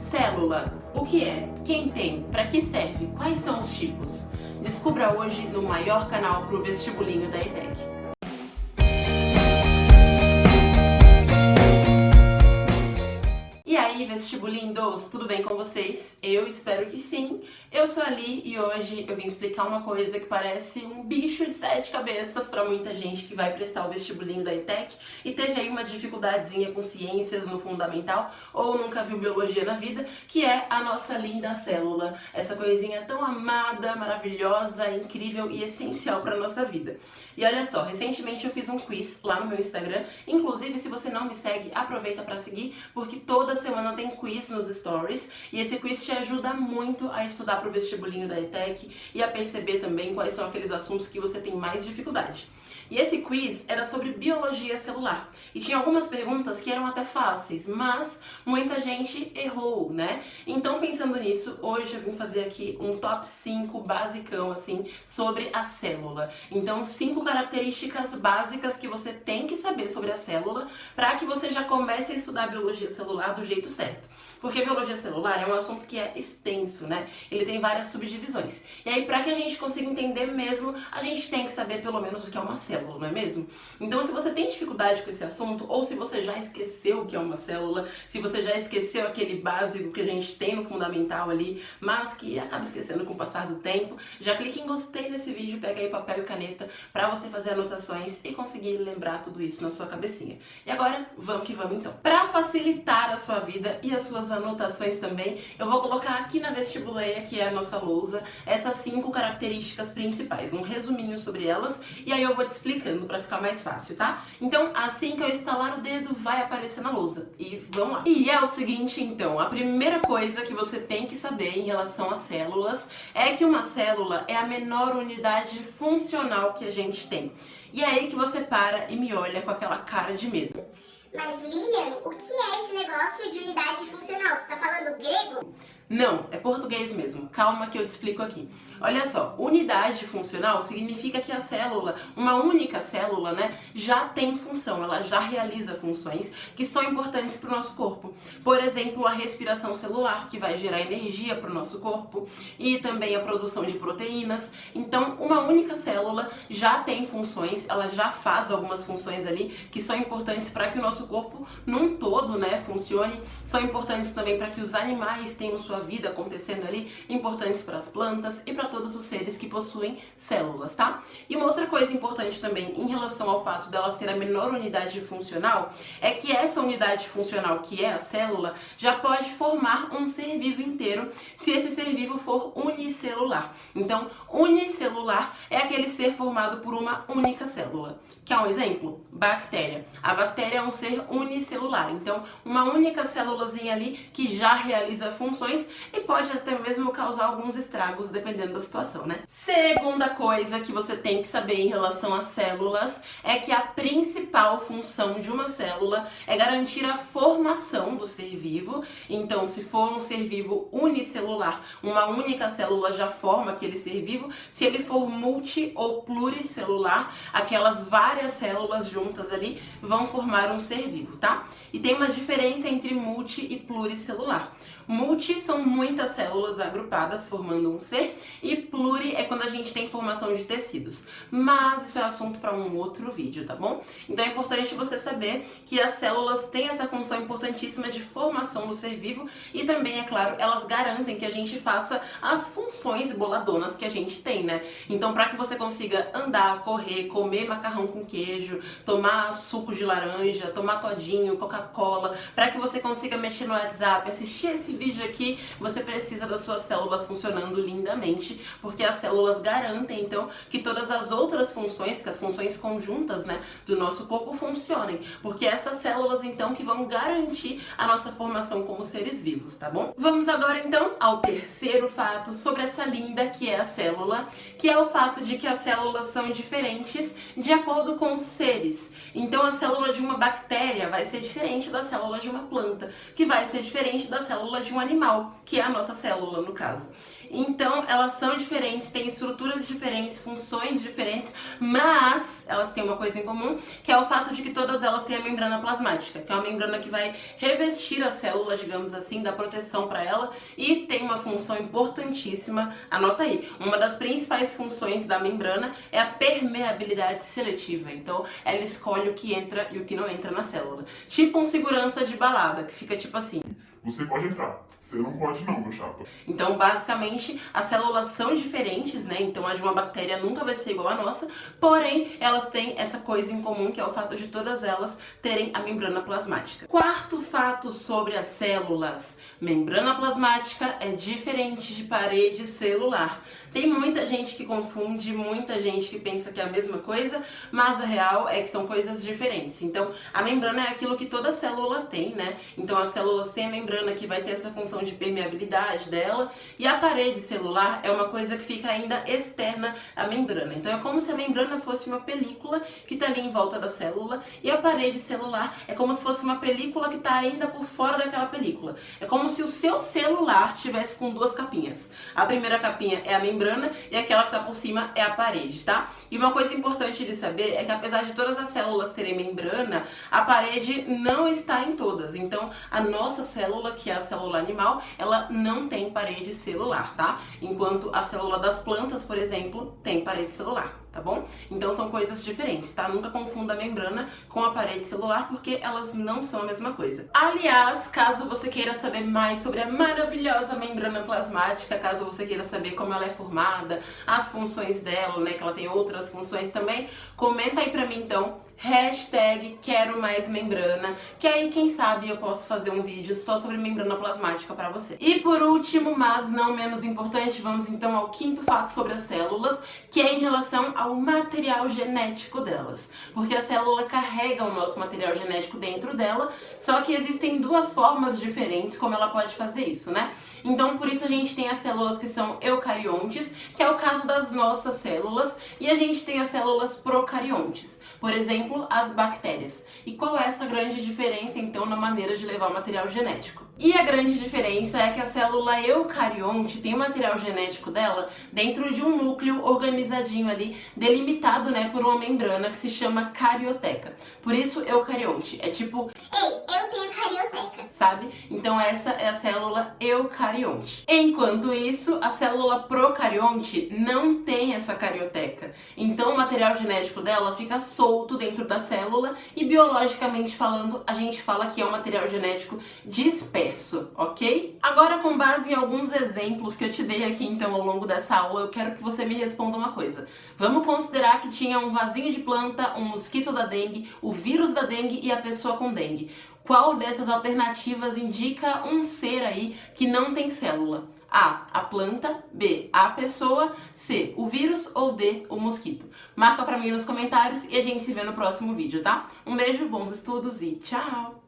Célula. O que é? Quem tem? Para que serve? Quais são os tipos? Descubra hoje no maior canal pro vestibulinho da ETEC. E aí, vestibulindos, tudo bem com vocês? Eu espero que sim. Eu sou a Li e hoje eu vim explicar uma coisa que parece um bicho de 7 cabeças para muita gente que vai prestar o vestibulinho da ETEC e teve aí uma dificuldadezinha com ciências no fundamental ou nunca viu biologia na vida, que é a nossa linda célula. Essa coisinha tão amada, maravilhosa, incrível e essencial para nossa vida. E olha só, recentemente eu fiz um quiz lá no meu Instagram. Inclusive, se você não me segue, aproveita para seguir, porque toda semana tem quiz nos stories e esse quiz te ajuda muito a estudar para o vestibulinho da ETEC e a perceber também quais são aqueles assuntos que você tem mais dificuldade. E esse quiz era sobre biologia celular. E tinha algumas perguntas que eram até fáceis, mas muita gente errou, né? Então, pensando nisso, hoje eu vim fazer aqui um top 5 basicão, assim, sobre a célula. Então, 5 características básicas que você tem que saber sobre a célula para que você já comece a estudar biologia celular do jeito certo. Porque biologia celular é um assunto que é extenso, né? Ele tem várias subdivisões. E aí, para que a gente consiga entender mesmo, a gente tem que saber pelo menos o que é uma célula, não é mesmo? Então, se você tem dificuldade com esse assunto, ou se você já esqueceu o que é uma célula, se você já esqueceu aquele básico que a gente tem no fundamental ali, mas que acaba esquecendo com o passar do tempo, já clique em gostei nesse vídeo, pega aí papel e caneta para você fazer anotações e conseguir lembrar tudo isso na sua cabecinha. E agora, vamos que vamos então. Para facilitar a sua vida e as suas anotações também, eu vou colocar aqui na vestibuleia, que é a nossa lousa, essas 5 características principais, um resuminho sobre elas, e aí eu vou te explicando para ficar mais fácil, tá? Então, assim que eu estalar o dedo, vai aparecer na lousa. E vamos lá. E é o seguinte, então, a primeira coisa que você tem que saber em relação às células é que uma célula é a menor unidade funcional que a gente tem. E é aí que você para e me olha com aquela cara de medo. Mas Lilian, o que é esse negócio de unidade funcional? Você tá falando grego? Não, é português mesmo. Calma que eu te explico aqui. Olha só, unidade funcional significa que a célula, uma única célula, né, já tem função, ela já realiza funções que são importantes para o nosso corpo. Por exemplo, a respiração celular, que vai gerar energia para o nosso corpo, e também a produção de proteínas. Então, uma única célula já tem funções, ela já faz algumas funções ali que são importantes para que o nosso corpo num todo, né, funcione. São importantes também para que os animais tenham sua vida acontecendo ali, importantes para as plantas e para todos os seres que possuem células, tá? E uma outra coisa importante também em relação ao fato dela ser a menor unidade funcional é que essa unidade funcional, que é a célula, já pode formar um ser vivo inteiro se esse ser vivo for unicelular. Então, unicelular é aquele ser formado por uma única célula. Quer um exemplo? Bactéria. A bactéria é um ser unicelular, então uma única célulazinha ali que já realiza funções e pode até mesmo causar alguns estragos dependendo da situação, né? Segunda coisa que você tem que saber em relação às células é que a principal função de uma célula é garantir a formação do ser vivo. Então, se for um ser vivo unicelular, uma única célula já forma aquele ser vivo. Se ele for multi ou pluricelular, aquelas várias células juntas ali vão formar um ser vivo, tá? E tem uma diferença entre multi e pluricelular. Multi são muitas células agrupadas formando um ser e pluri é quando a gente tem formação de tecidos. Mas isso é assunto para um outro vídeo, tá bom? Então é importante você saber que as células têm essa função importantíssima de formação do ser vivo e também, é claro, elas garantem que a gente faça as funções boladonas que a gente tem, né? Então, para que você consiga andar, correr, comer macarrão com queijo, tomar suco de laranja, tomar todinho, Coca-Cola, para que você consiga mexer no WhatsApp, assistir esse vídeo aqui, você precisa das suas células funcionando lindamente, porque as células garantem, então, que todas as outras funções, que as funções conjuntas, né, do nosso corpo funcionem, porque essas células, então, que vão garantir a nossa formação como seres vivos, tá bom? Vamos agora, então, ao terceiro fato sobre essa linda que é a célula, que é o fato de que as células são diferentes de acordo com os seres. Então, a célula de uma bactéria vai ser diferente da célula de uma planta, que vai ser diferente da célula de um animal. que é a nossa célula, no caso. Então, elas são diferentes, têm estruturas diferentes, funções diferentes, mas elas têm uma coisa em comum, que é o fato de que todas elas têm a membrana plasmática, que é uma membrana que vai revestir a célula, digamos assim, dar proteção para ela, e tem uma função importantíssima, anota aí, uma das principais funções da membrana é a permeabilidade seletiva. Então, ela escolhe o que entra e o que não entra na célula. Tipo um segurança de balada, que fica tipo assim: você pode entrar, você não pode não, meu chapa. Então, basicamente, as células são diferentes, né? Então, a de uma bactéria nunca vai ser igual à nossa, porém, elas têm essa coisa em comum, que é o fato de todas elas terem a membrana plasmática. Quarto fato sobre as células: membrana plasmática é diferente de parede celular. Tem muita gente que confunde, muita gente que pensa que é a mesma coisa, mas a real é que são coisas diferentes. Então, a membrana é aquilo que toda célula tem, né? Então, as células têm a membrana que vai ter essa função de permeabilidade dela, e a parede celular é uma coisa que fica ainda externa à membrana. Então, é como se a membrana fosse uma película que está ali em volta da célula, e a parede celular é como se fosse uma película que está ainda por fora daquela película. É como se o seu celular tivesse com duas capinhas. A primeira capinha é a membrana e aquela que está por cima é a parede, tá? E uma coisa importante de saber é que, apesar de todas as células terem membrana, a parede não está em todas. Então, a nossa célula, que é a célula animal, ela não tem parede celular, tá? Enquanto a célula das plantas, por exemplo, tem parede celular, tá bom? Então são coisas diferentes, tá? Nunca confunda a membrana com a parede celular, porque elas não são a mesma coisa. Aliás, caso você queira saber mais sobre a maravilhosa membrana plasmática, caso você queira saber como ela é formada, as funções dela, né, que ela tem outras funções também, comenta aí pra mim então, #quero mais membrana, que aí quem sabe eu posso fazer um vídeo só sobre membrana plasmática pra você. E por último, mas não menos importante, vamos então ao quinto fato sobre as células, que é em relação ao material genético delas. Porque a célula carrega o nosso material genético dentro dela, só que existem duas formas diferentes como ela pode fazer isso, né? Então, por isso a gente tem as células que são eucariontes, que é o caso das nossas células, e a gente tem as células procariontes. Por exemplo, as bactérias. E qual é essa grande diferença, então, na maneira de levar o material genético? E a grande diferença é que a célula eucarionte tem o material genético dela dentro de um núcleo organizadinho ali, delimitado, né, por uma membrana que se chama carioteca. Por isso, eucarionte. É tipo: ei, eu tenho carioteca. Sabe? Então essa é a célula eucarionte. Enquanto isso, a célula procarionte não tem essa carioteca. Então o material genético dela fica solto dentro da célula e, biologicamente falando, a gente fala que é um material genético disperso, ok? Agora, com base em alguns exemplos que eu te dei aqui então ao longo dessa aula, eu quero que você me responda uma coisa. Vamos considerar que tinha um vasinho de planta, um mosquito da dengue, o vírus da dengue e a pessoa com dengue. Qual dessas alternativas indica um ser aí que não tem célula? A, a planta, B, a pessoa, C, o vírus ou D, o mosquito? Marca pra mim nos comentários e a gente se vê no próximo vídeo, tá? Um beijo, bons estudos e tchau!